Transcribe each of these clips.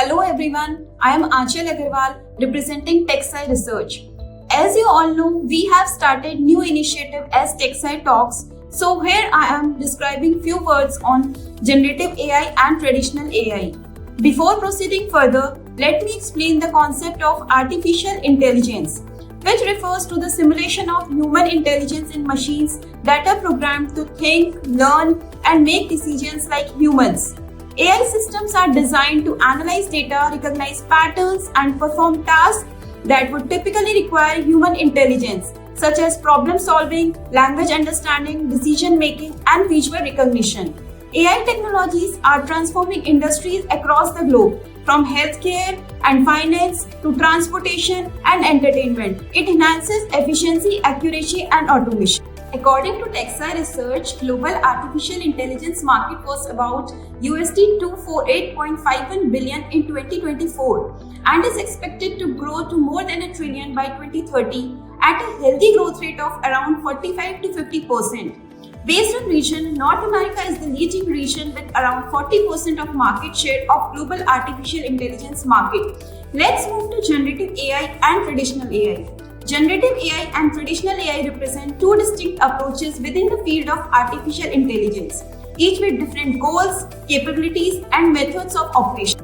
Hello everyone, I am Aanchal Agarwal representing TechSci Research. As you all know, we have started new initiative as TechSci Talks. So here I am describing few words on generative AI and traditional AI. Before proceeding further, let me explain the concept of artificial intelligence, which refers to the simulation of human intelligence in machines that are programmed to think, learn, and make decisions like humans. AI systems are designed to analyze data, recognize patterns, and perform tasks that would typically require human intelligence, such as problem solving, language understanding, decision making, and visual recognition. AI technologies are transforming industries across the globe, from healthcare and finance to transportation and entertainment. It enhances efficiency, accuracy, and automation. According to TechSci Research, global artificial intelligence market was about USD 248.51 billion in 2024 and is expected to grow to more than $1 trillion by 2030 at a healthy growth rate of around 45 to 50%. Based on region, North America is the leading region with around 40% of market share of global artificial intelligence market. Let's move to generative AI and traditional AI. Generative AI and traditional AI represent two distinct approaches within the field of artificial intelligence, each with different goals, capabilities, and methods of operation.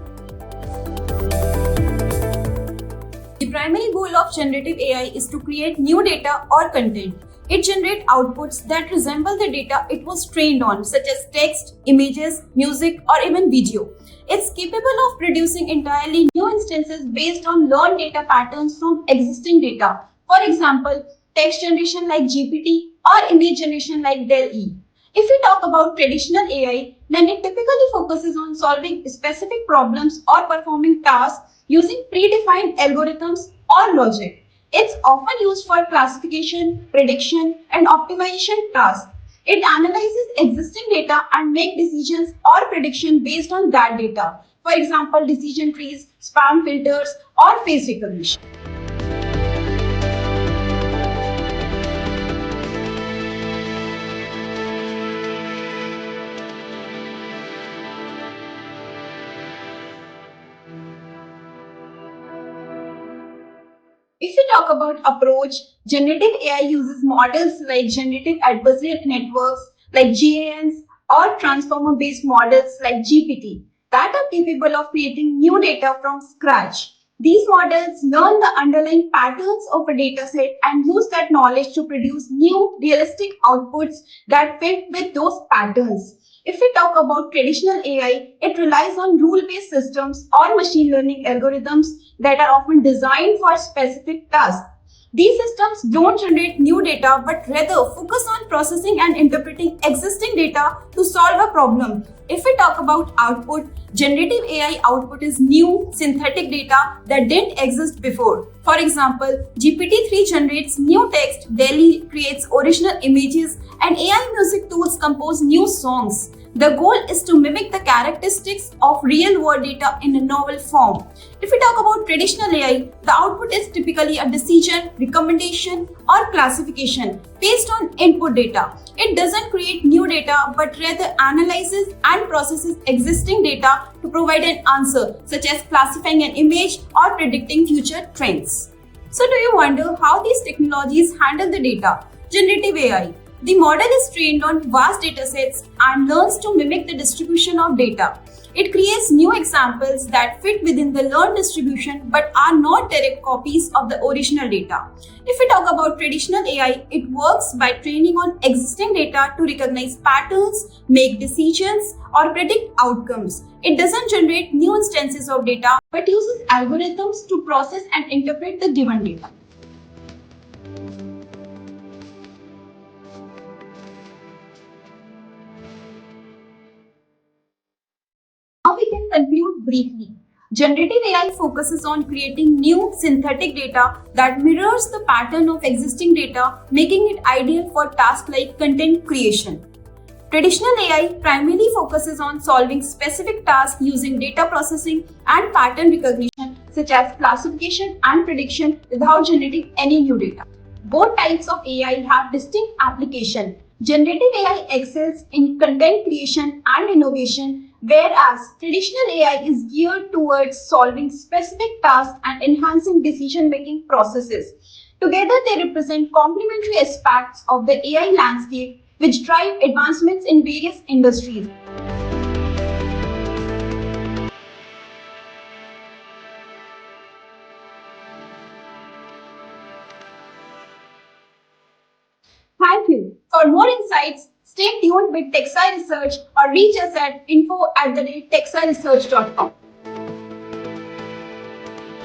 The primary goal of generative AI is to create new data or content. It generates outputs that resemble the data it was trained on, such as text, images, music, or even video. It's capable of producing entirely new instances based on learned data patterns from existing data. For example, text generation like GPT or image generation like DALL-E. If we talk about traditional AI, then it typically focuses on solving specific problems or performing tasks using predefined algorithms or logic. It's often used for classification, prediction, and optimization tasks. It analyzes existing data and makes decisions or prediction based on that data. For example, decision trees, spam filters, or face recognition. If we talk about approach, generative AI uses models like generative adversarial networks like GANs or transformer-based models like GPT that are capable of creating new data from scratch. These models learn the underlying patterns of a dataset and use that knowledge to produce new realistic outputs that fit with those patterns. If we talk about traditional AI, it relies on rule-based systems or machine learning algorithms that are often designed for specific tasks. These systems don't generate new data but rather focus on processing and interpreting existing data to solve a problem. If we talk about output, generative AI output is new synthetic data that didn't exist before. For example, GPT-3 generates new text, DALL-E creates original images, and AI music tools compose new songs. The goal is to mimic the characteristics of real-world data in a novel form. If we talk about traditional AI, the output is typically a decision, recommendation, or classification based on input data. It doesn't create new data but rather analyzes and processes existing data to provide an answer, such as classifying an image or predicting future trends. So do you wonder how these technologies handle the data? Generative AI. The model is trained on vast datasets and learns to mimic the distribution of data. It creates new examples that fit within the learned distribution but are not direct copies of the original data. If we talk about traditional AI, it works by training on existing data to recognize patterns, make decisions, or predict outcomes. It doesn't generate new instances of data but uses algorithms to process and interpret the given data. Now we can conclude briefly. Generative AI focuses on creating new synthetic data that mirrors the pattern of existing data, making it ideal for tasks like content creation. Traditional AI primarily focuses on solving specific tasks using data processing and pattern recognition, such as classification and prediction, without generating any new data. Both types of AI have distinct application. Generative AI excels in content creation and innovation, Whereas traditional AI is geared towards solving specific tasks and enhancing decision-making processes. Together, they represent complementary aspects of the AI landscape which drive advancements in various industries. Thank you. For more insights, stay tuned with TechSci Research or reach us at info@techsciresearch.com.